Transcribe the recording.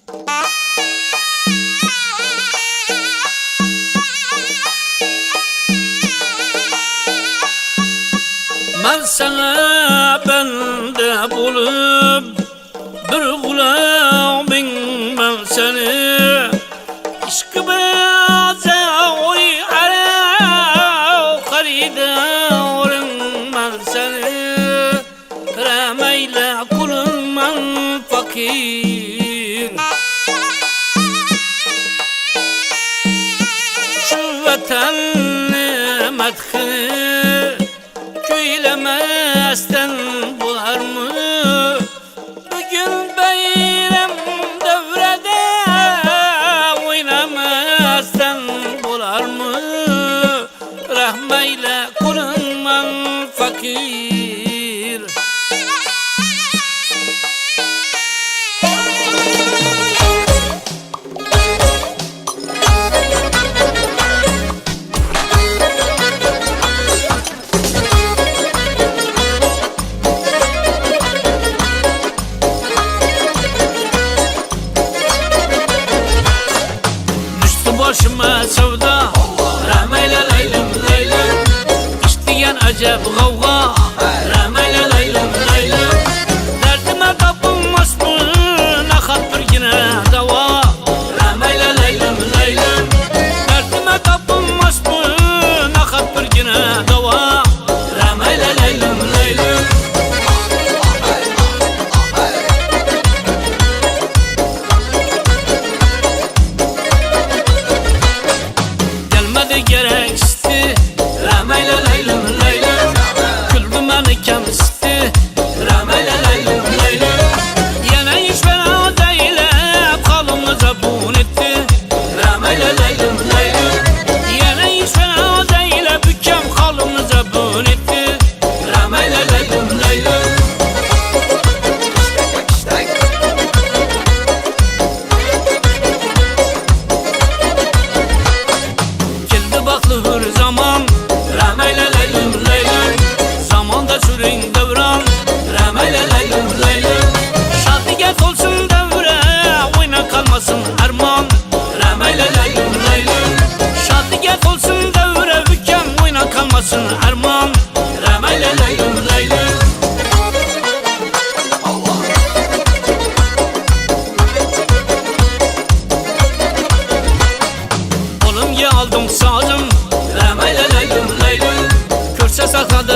Ben sana bende bulup bir gulabing ben seni İşkı baza oy ara qarida orin ben seni Ramayla kulun ben fakir Şu vatanni madhini Köylemezden bular mı? Bugün bayram devrede oynamazdan bular mı? Rahmeyle kulunman fakir Başıma sevda Ramayla laylim laylim İştiyen acep gavga Ramayla laylim laylim Derdime tapılmaz mı Nakat bir yine dava Ramayla laylim laylim Derdime tapılmaz mı Nakat bir yine dava Ramayla laylim laylim gereksti Ramayla laylim laylim Kulbim beni kemisti Ramayla laylim laylim Yana hiç fena değil kalımı zabun etti Ramayla laylim laylim Yana hiç fena değil bükem kalımı zabun etti Ramayla laylim laylim Geldi baklı hür zaman Ramayla laylim laylim Zamanda sürün devran Ramayla laylim laylim Şadiget olsun devre Oyna kalmasın arman Ramayla laylim laylim Şadiget olsun devre Hüküm oyna kalmasın arman Ramayla laylim laylim Aldım sazım Ramayla laylim laylim Körse sakladı